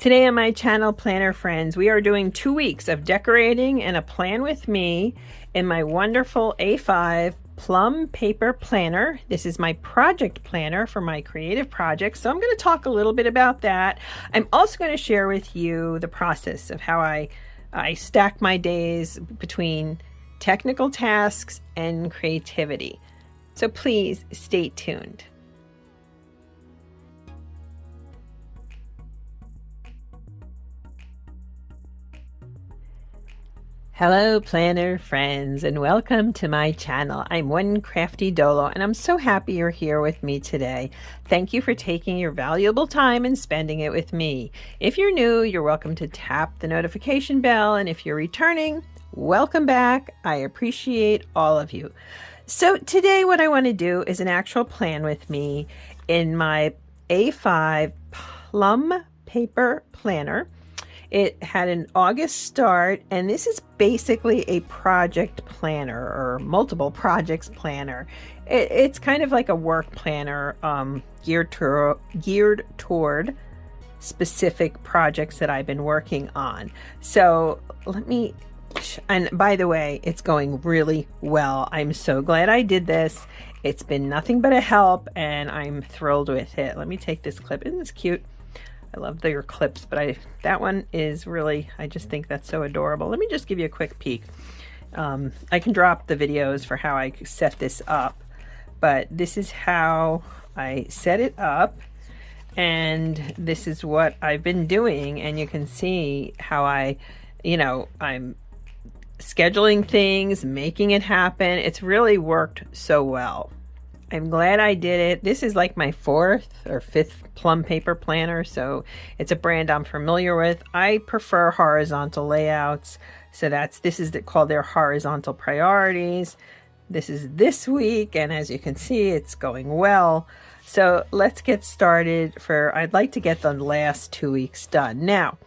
Today on my channel, Planner Friends, we are doing 2 weeks of decorating and a plan with me in my wonderful A5 Plum paper planner. This is my project planner for my creative projects, so I'm going to talk a little bit about that. I'm also going to share with you the process of how I stack my days between technical tasks and creativity. So please stay tuned. Hello planner friends, and welcome to my channel. I'm One Crafty Dolo, and I'm so happy you're here with me today. Thank you for taking your valuable time and spending it with me. If you're new, you're welcome to tap the notification bell, and if you're returning, welcome back. I appreciate all of you. So today what I want to do is an actual plan with me in my A5 Plum paper planner. It had an August start, and this is basically a project planner or multiple projects planner. It's kind of like a work planner geared toward specific projects that I've been working on. So and by the way, it's going really well. I'm so glad I did this. It's been nothing but a help, and I'm thrilled with it. Let me take this clip. Isn't this cute? I love their clips, but that one is really, I just think that's so adorable. Let me just give you a quick peek. I can drop the videos for how I set this up, but this is how I set it up, and this is what I've been doing, and you can see how I'm scheduling things, making it happen. It's really worked so well. I'm glad I did it. This is like my 4th or 5th Plum paper planner, so it's a brand I'm familiar with. I prefer horizontal layouts, so this is called their horizontal priorities. This is this week, and as you can see, it's going well. So let's get started. I'd like to get the last 2 weeks done. Now,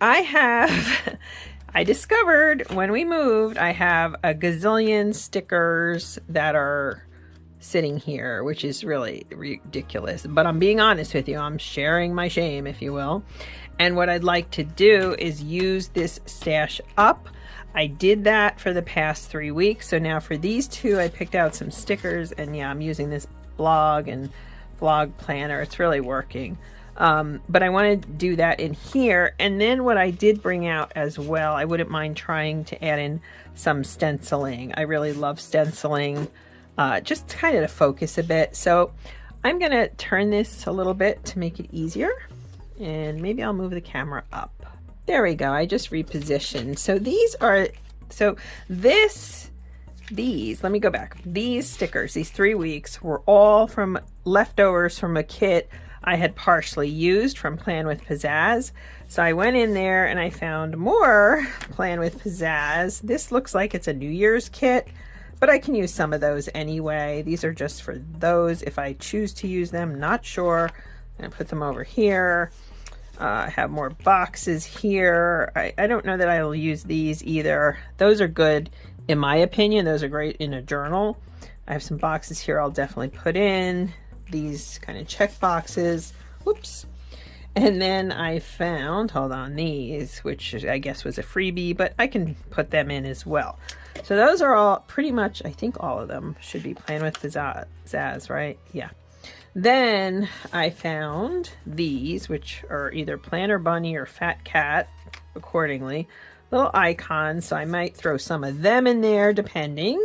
I discovered when we moved, I have a gazillion stickers that are sitting here, which is really ridiculous, but I'm being honest with you. I'm sharing my shame, if you will. And what I'd like to do is use this stash up. I did that for the past 3 weeks. So now for these 2, I picked out some stickers, and yeah, I'm using this blog and vlog planner. It's really working. But I want to do that in here. And then what I did bring out as well, I wouldn't mind trying to add in some stenciling. I really love stenciling. Just kind of to focus a bit. So I'm going to turn this a little bit to make it easier, and maybe I'll move the camera up. There we go. I just repositioned. So let me go back. These stickers, these 3 weeks, were all from leftovers from a kit I had partially used from Plan with Pizzazz. So I went in there and I found more Plan with Pizzazz. This looks like it's a New Year's kit, but I can use some of those anyway. These are just for those if I choose to use them. Not sure. I'm going to put them over here. I have more boxes here. I don't know that I'll use these either. Those are good in my opinion. Those are great in a journal. I have some boxes here I'll definitely put in. These kind of check boxes. Whoops. And then I found, hold on, these, which I guess was a freebie, but I can put them in as well. So those are all pretty much, I think all of them should be Plan with Pizzazz, right? Yeah. Then I found these, which are either Planner Bunny or Fat Cat, accordingly. Little icons, so I might throw some of them in there, depending.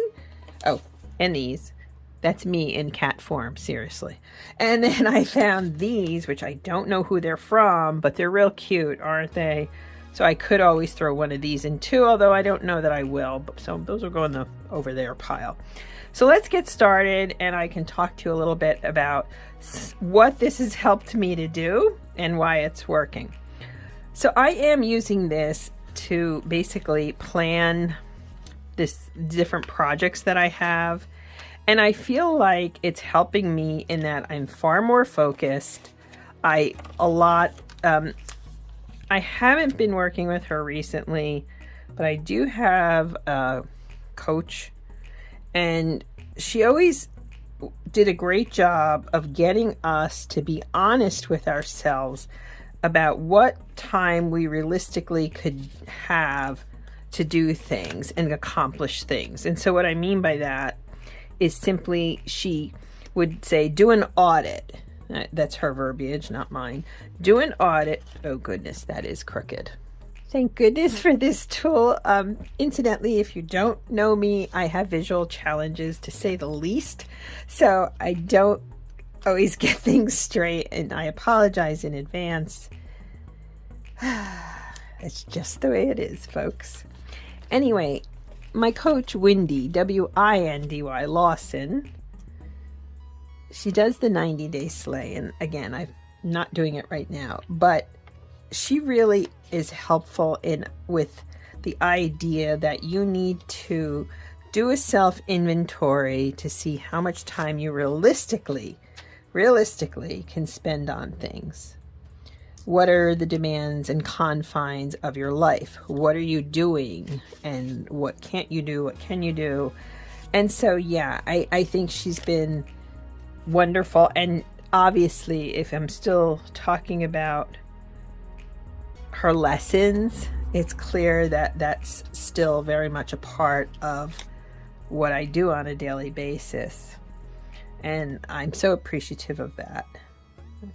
Oh, and these. That's me in cat form, seriously. And then I found these, which I don't know who they're from, but they're real cute, aren't they? So I could always throw one of these in too, although I don't know that I will. So those will go in the over there pile. So let's get started, and I can talk to you a little bit about what this has helped me to do and why it's working. So I am using this to basically plan this different projects that I have. And I feel like it's helping me in that I'm far more focused. I haven't been working with her recently, but I do have a coach, and she always did a great job of getting us to be honest with ourselves about what time we realistically could have to do things and accomplish things. And so what I mean by that is simply she would say, do an audit. That's her verbiage, not mine. Do an audit. Oh goodness, that is crooked. Thank goodness for this tool. Incidentally, if you don't know me, I have visual challenges to say the least. So I don't always get things straight, and I apologize in advance. It's just the way it is, folks. Anyway, my coach, Windy, W-I-N-D-Y, Lawson, she does the 90-day sleigh. And again, I'm not doing it right now, but she really is helpful with the idea that you need to do a self-inventory to see how much time you realistically can spend on things. What are the demands and confines of your life? What are you doing? And what can't you do? What can you do? And so, yeah, I think she's been wonderful. And obviously, if I'm still talking about her lessons, it's clear that that's still very much a part of what I do on a daily basis. And I'm so appreciative of that.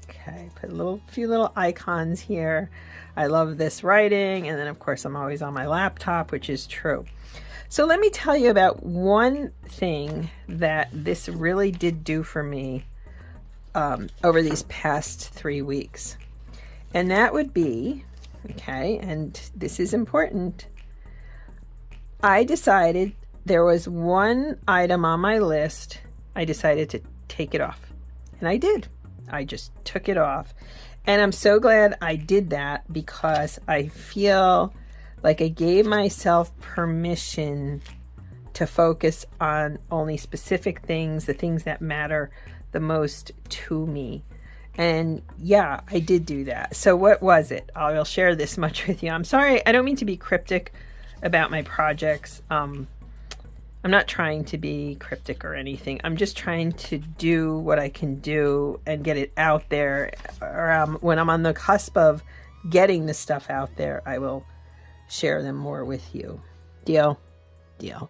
Okay, put a few little icons here. I love this writing. And then of course I'm always on my laptop, which is true. So let me tell you about one thing that this really did do for me over these past 3 weeks. And that would be, okay, and this is important, I decided there was one item on my list. I decided to take it off. And I did. I just took it off. And I'm so glad I did that, because I feel like I gave myself permission to focus on only specific things, the things that matter the most to me. And yeah, I did do that. So what was it? I will share this much with you. I'm sorry, I don't mean to be cryptic about my projects. I'm not trying to be cryptic or anything. I'm just trying to do what I can do and get it out there. When I'm on the cusp of getting the stuff out there, I will share them more with you. Deal? Deal.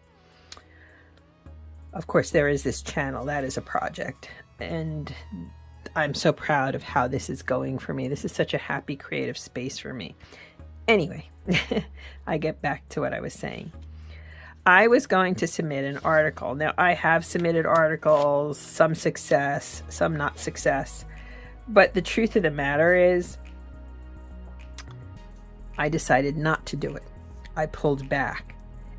Of course, there is this channel. That is a project. And I'm so proud of how this is going for me. This is such a happy, creative space for me. Anyway, I get back to what I was saying. I was going to submit an article. Now, I have submitted articles, some success, some not success. But the truth of the matter is, I decided not to do it. I pulled back.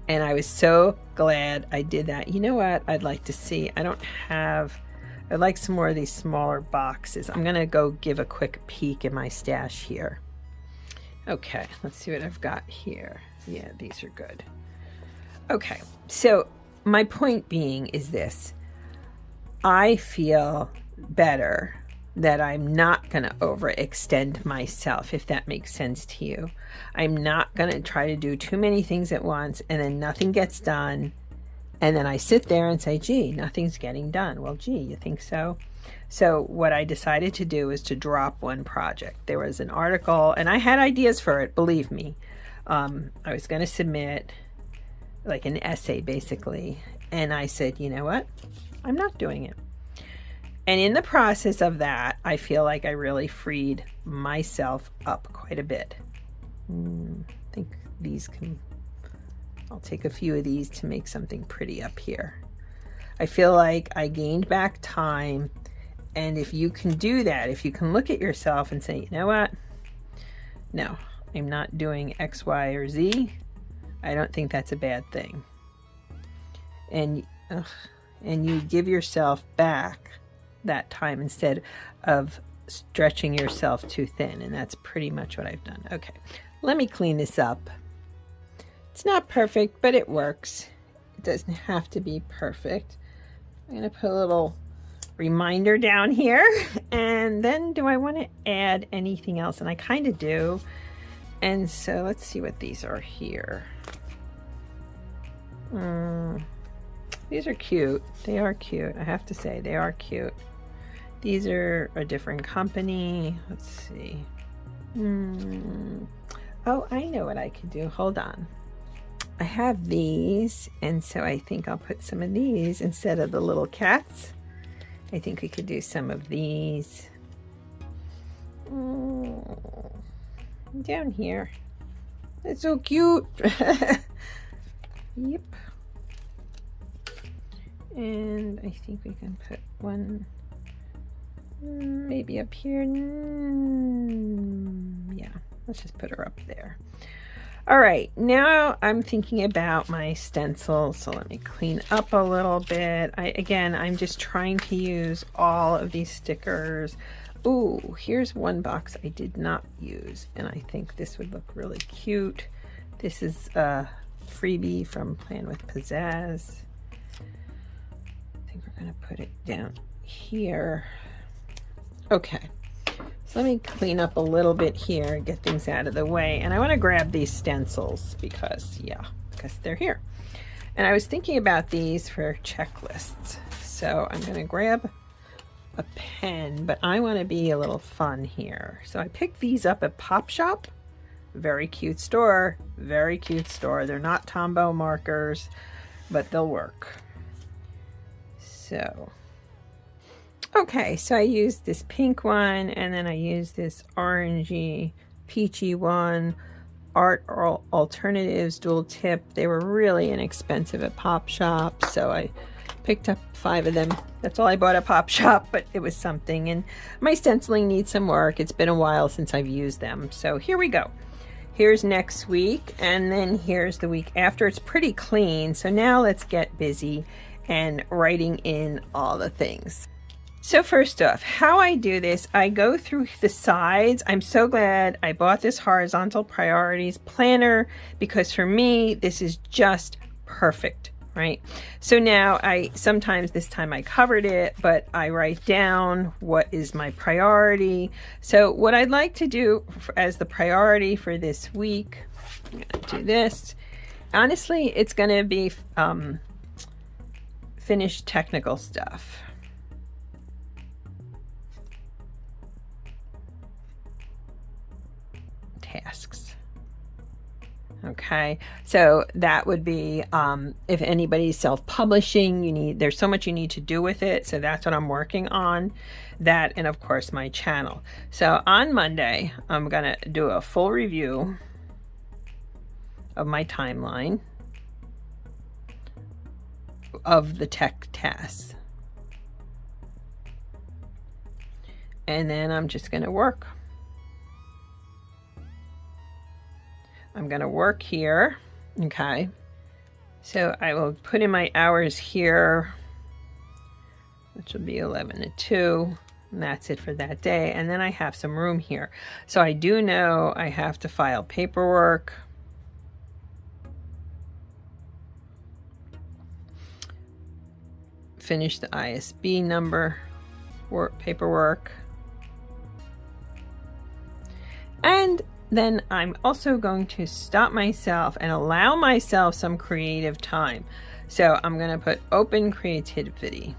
And I was so glad I did that. You know what I'd like to see? I'd like some more of these smaller boxes. I'm going to go give a quick peek in my stash here. Okay, let's see what I've got here. Yeah, these are good. Okay, so my point being is this. I feel better that I'm not going to overextend myself, if that makes sense to you. I'm not going to try to do too many things at once and then nothing gets done. And then I sit there and say, gee, nothing's getting done. Well, gee, you think so? So what I decided to do is to drop one project. There was an article, and I had ideas for it, believe me. I was going to submit like an essay, basically. And I said, you know what? I'm not doing it. And in the process of that, I feel like I really freed myself up quite a bit. I think these can... I'll take a few of these to make something pretty up here. I feel like I gained back time. And if you can do that, if you can look at yourself and say, you know what? No, I'm not doing X, Y, or Z. I don't think that's a bad thing. And you give yourself back that time instead of stretching yourself too thin. And that's pretty much what I've done. Okay, let me clean this up. It's not perfect, but it works. It doesn't have to be perfect. I'm going to put a little reminder down here. And then do I want to add anything else? And I kind of do. And so let's see what these are here. These are cute. They are cute. I have to say, they are cute. These are a different company. Let's see. Oh, I know what I could do. Hold on. I have these, and so I think I'll put some of these instead of the little cats. I think we could do some of these down here. It's so cute. Yep. And I think we can put one maybe up here. Yeah, let's just put her up there. All right, now I'm thinking about my stencil, so let me clean up a little bit. I'm just trying to use all of these stickers. Ooh, here's one box I did not use, and I think this would look really cute. This is a freebie from Plan with Pizzazz. I think we're gonna put it down here. Okay. Let me clean up a little bit here, get things out of the way. And I want to grab these stencils because they're here. And I was thinking about these for checklists. So I'm going to grab a pen, but I want to be a little fun here. So I picked these up at Pop Shop. Very cute store. Very cute store. They're not Tombow markers, but they'll work. So... okay, so I used this pink one, and then I used this orangey, peachy one, Art Alternatives dual tip. They were really inexpensive at Pop Shop, so I picked up 5 of them. That's all I bought at Pop Shop, but it was something. And my stenciling needs some work. It's been a while since I've used them. So here we go. Here's next week, and then here's the week after. It's pretty clean, so now let's get busy and writing in all the things. So first off, how I do this, I go through the sides. I'm so glad I bought this horizontal priorities planner because for me, this is just perfect, right? So now sometimes this time I covered it, but I write down what is my priority. So what I'd like to do as the priority for this week, I'm gonna do this. Honestly, it's gonna be finished technical stuff. Tasks. Okay, so that would be if anybody's self-publishing, there's so much you need to do with it, so that's what I'm working on. That, and of course my channel. So on Monday I'm gonna do a full review of my timeline of the tech tasks, and then I'm just gonna work. I'm going to work here, okay? So I will put in my hours here, which will be 11 to 2, and that's it for that day. And then I have some room here. So I do know I have to file paperwork. Finish the ISB number, paperwork. And then I'm also going to stop myself and allow myself some creative time. So I'm going to put open creativity.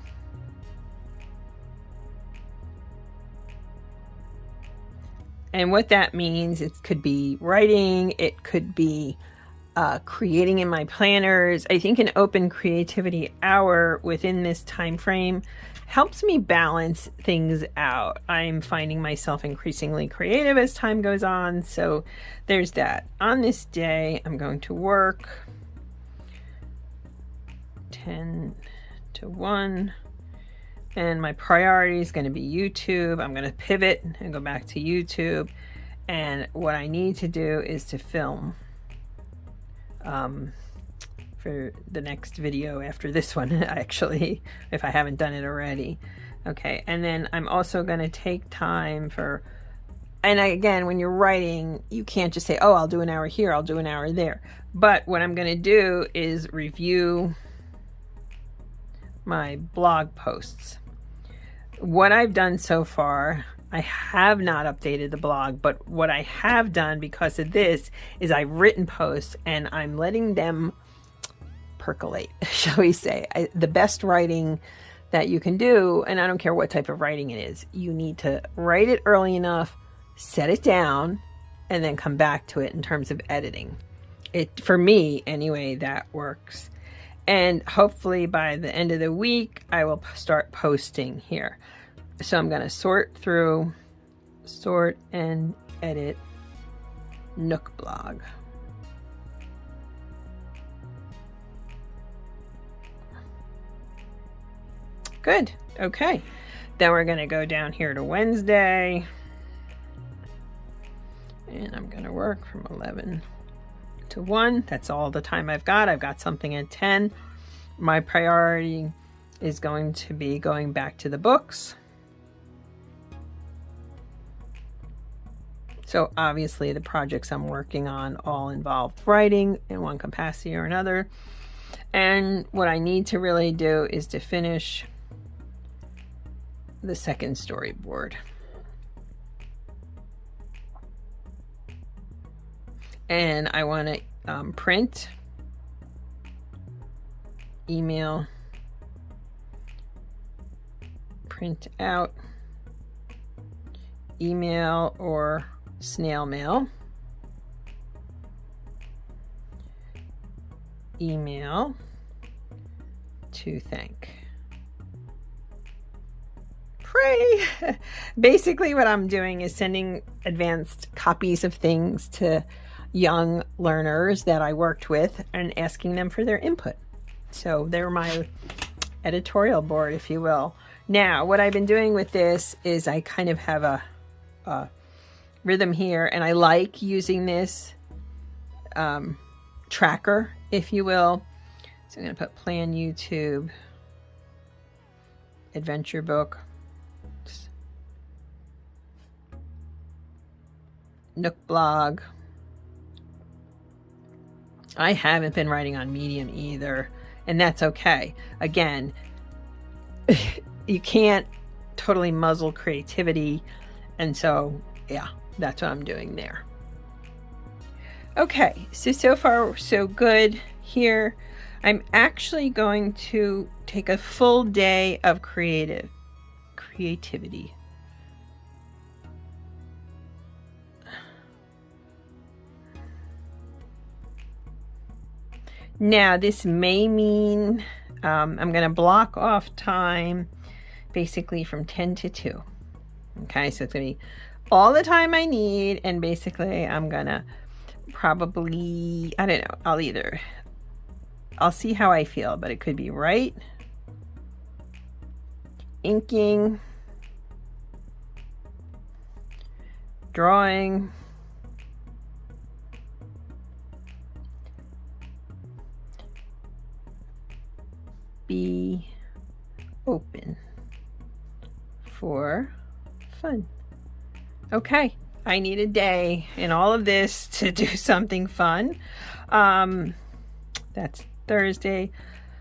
And what that means, it could be writing, it could be creating in my planners. I think an open creativity hour within this time frame helps me balance things out. I'm finding myself increasingly creative as time goes on, so there's that. On this day, I'm going to work 10 to 1, and my priority is going to be YouTube. I'm going to pivot and go back to YouTube, and what I need to do is to film for the next video after this one, actually, if I haven't done it already. Okay, and then I'm also going to take time for, and again, when you're writing, you can't just say, oh, I'll do an hour here, I'll do an hour there. But what I'm going to do is review my blog posts. What I've done so far, I have not updated the blog, but what I have done because of this is I've written posts and I'm letting them percolate, shall we say. The best writing that you can do, and I don't care what type of writing it is, you need to write it early enough set it down, and then come back to it in terms of editing. For me anyway, that works. And hopefully by the end of the week, I will start posting here. So I'm going to sort and edit Nook blog. Good. Okay. Then we're going to go down here to Wednesday. And I'm going to work from 11 to 1. That's all the time I've got. I've got something at 10. My priority is going to be going back to the books. So obviously the projects I'm working on all involve writing in one capacity or another. And what I need to really do is to finish the second storyboard. And I want to print, email, print out, email or snail mail, email to thank. Pray. Basically what I'm doing is sending advanced copies of things to young learners that I worked with and asking them for their input. So they're my editorial board, if you will. Now, what I've been doing with this is I kind of have a rhythm here, and I like using this tracker, if you will. So I'm going to put Plan YouTube, Adventure Book, Nook blog. I haven't been writing on Medium either, and that's okay. Again, you can't totally muzzle creativity, and so yeah, that's what I'm doing there. Okay, so far so good here. I'm actually going to take a full day of creativity. Now, this may mean I'm going to block off time basically from 10 to 2. Okay, so it's going to be all the time I need, and basically I'm going to probably, I don't know, I'll see how I feel, but it could be write, inking, drawing, be open for fun. Okay, I need a day in all of this to do something fun. That's Thursday.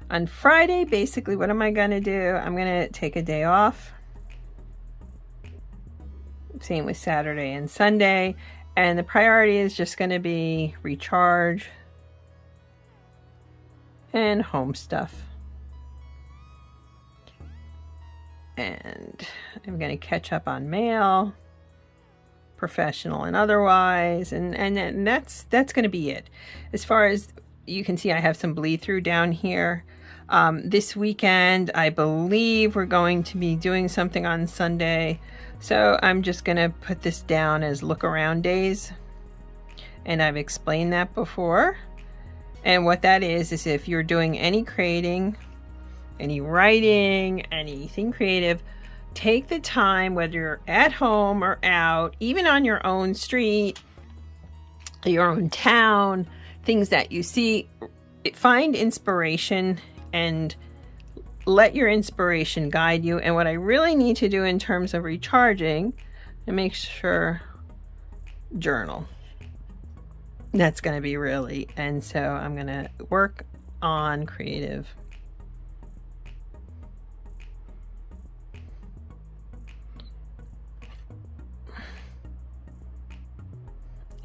On Friday, basically, what am I going to do? I'm going to take a day off. Same with Saturday and Sunday. And the priority is just going to be recharge and home stuff. And I'm going to catch up on mail, professional and otherwise, and that's going to be it. As far as you can see, I have some bleed through down here. This weekend, I believe we're going to be doing something on Sunday, so I'm just going to put this down as look around days, and I've explained that before. And what that is if you're doing any creating, any writing, anything creative, take the time, whether you're at home or out, even on your own street, your own town, things that you see, find inspiration and let your inspiration guide you. And what I really need to do in terms of recharging, and make sure journal. That's going to be really, and so I'm going to work on creative.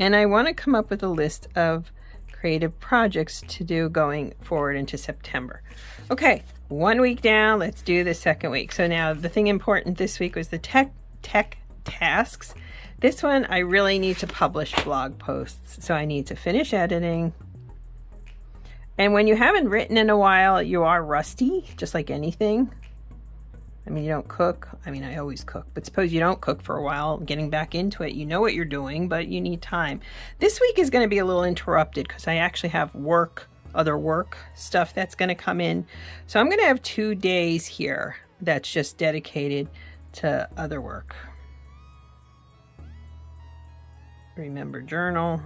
And I want to come up with a list of creative projects to do going forward into September. Okay, 1 week down, let's do the second week. So now the thing important this week was the tech tasks. This one, I really need to publish blog posts. So I need to finish editing. And when you haven't written in a while, you are rusty, just like anything. I mean, you don't cook. I mean, I always cook, but suppose you don't cook for a while, getting back into it, you know what you're doing, but you need time. This week is going to be a little interrupted because I actually have other work stuff that's going to come in. So I'm going to have 2 days here that's just dedicated to other work. Remember, journal.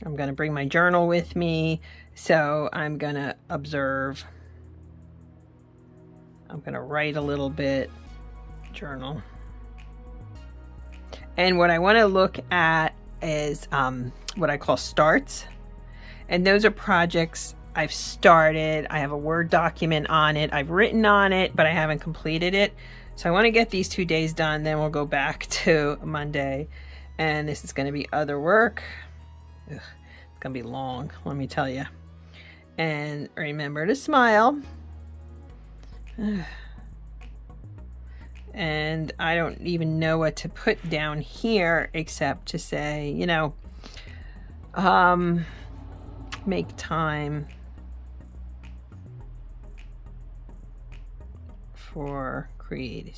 I'm going to bring my journal with me. So I'm going to observe. I'm going to write a little bit. Journal. And what I want to look at is what I call starts. And those are projects I've started. I have a Word document on it. I've written on it, but I haven't completed it. So I want to get these 2 days done. Then we'll go back to Monday. And this is going to be other work. Ugh, it's going to be long, let me tell you. And remember to smile. And I don't even know what to put down here except to say, you know, make time for creating.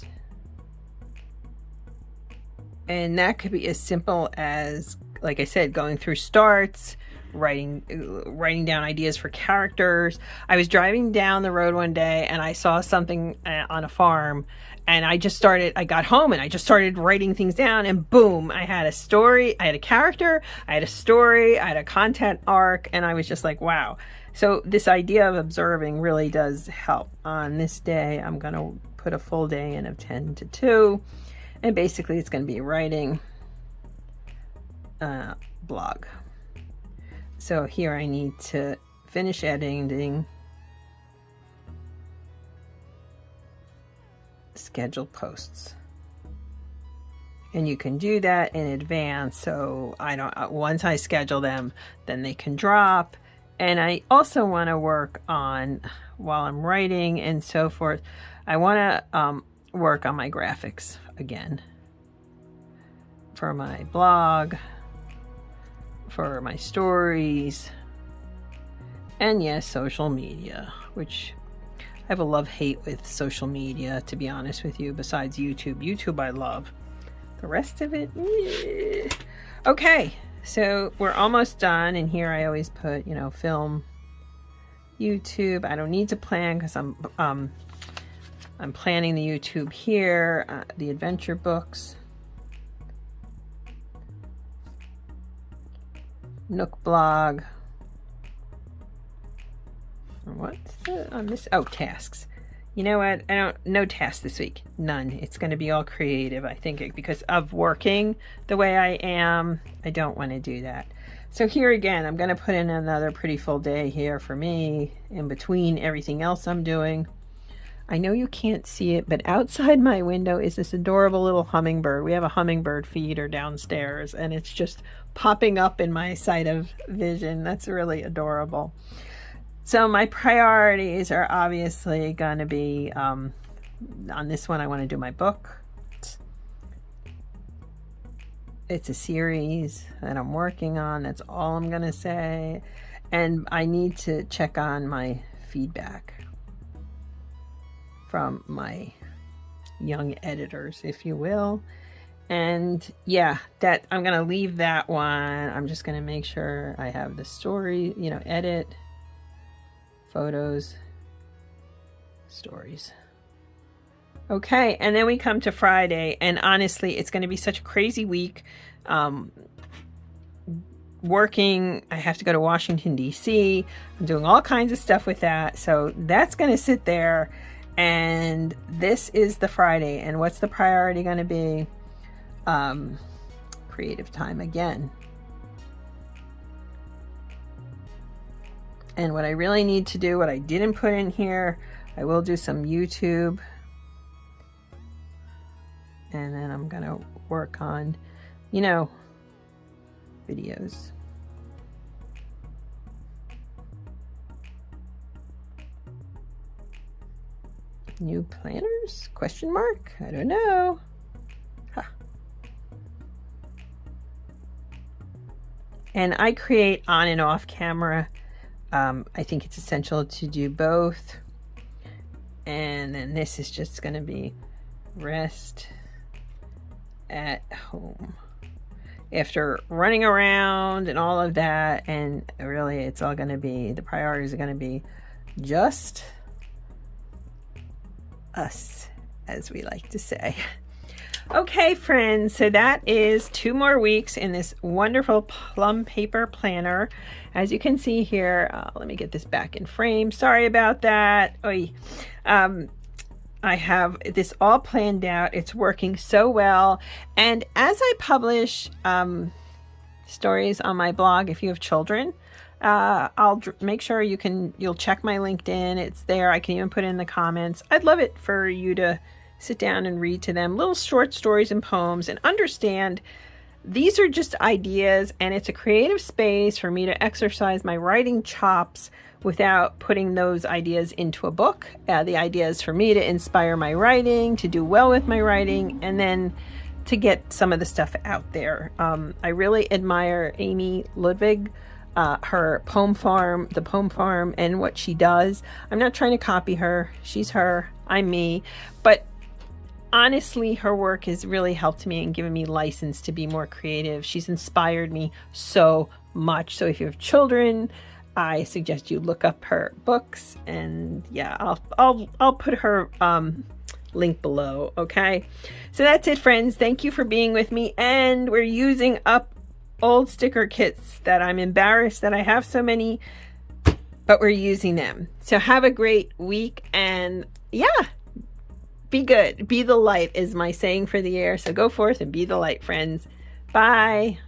And that could be as simple as, like I said, going through starts, writing down ideas for characters. I was driving down the road one day and I saw something on a farm, and I got home and I just started writing things down, and boom, I had a story, I had a character, I had a story, I had a content arc, and I was just like, wow. So this idea of observing really does help. On this day, I'm going to put a full day in of 10 to 2, and basically it's going to be writing blog. So here I need to finish editing, schedule posts, and you can do that in advance. So once I schedule them, then they can drop. And I also want to work on, while I'm writing and so forth, I want to work on my graphics again for my blog, for my stories, and yes, social media, which I have a love-hate with social media, to be honest with you, besides YouTube. YouTube I love. The rest of it, eh. Okay, so we're almost done, and here I always put, you know, film, YouTube. I don't need to plan because I'm planning the YouTube here, the adventure books, Nook blog. What's on this? Oh, tasks. You know what? No tasks this week. None. It's going to be all creative, I think, because of working the way I am. I don't want to do that. So here again, I'm going to put in another pretty full day here for me in between everything else I'm doing. I know you can't see it, but outside my window is this adorable little hummingbird. We have a hummingbird feeder downstairs, and it's just popping up in my sight of vision. That's really adorable. So my priorities are obviously going to be, on this one, I want to do my book. It's a series that I'm working on. That's all I'm going to say. And I need to check on my feedback from my young editors, if you will. And yeah, that I'm going to leave that one. I'm just going to make sure I have the story, you know, edit, photos, stories. Okay, and then we come to Friday, and honestly, it's going to be such a crazy week. Working, I have to go to Washington, D.C. I'm doing all kinds of stuff with that. So that's going to sit there. And this is the Friday. And what's the priority going to be? Creative time again. And what I really need to do, what I didn't put in here, I will do some YouTube. And then I'm going to work on, you know, videos. New planners? Question mark? I don't know. Huh. And I create on and off camera. I think it's essential to do both. And then this is just going to be rest at home. After running around and all of that, and really it's all going to be, the priorities are going to be just us, as we like to say. Okay, friends, so that is 2 more weeks in this wonderful Plum paper planner. As you can see here, let me get this back in frame. Sorry about that. Oy. I have this all planned out. It's working so well. And as I publish stories on my blog, if you have children, I'll make sure you'll check my LinkedIn. It's there. I can even put it in the comments. I'd love it for you to sit down and read to them little short stories and poems, and understand these are just ideas, and it's a creative space for me to exercise my writing chops without putting those ideas into a book. The idea is for me to inspire my writing, to do well with my writing, and then to get some of the stuff out there. I really admire Amy Ludwig, her poem farm, the poem farm, and what she does. I'm not trying to copy her. She's her, I'm me. But honestly, her work has really helped me and given me license to be more creative. She's inspired me so much. So if you have children, I suggest you look up her books, and yeah, I'll put her link below. Okay, so that's it, friends. Thank you for being with me, and we're using up old sticker kits that I'm embarrassed that I have so many, but we're using them. So have a great week, and yeah, be good. Be the light is my saying for the year. So go forth and be the light, friends. Bye.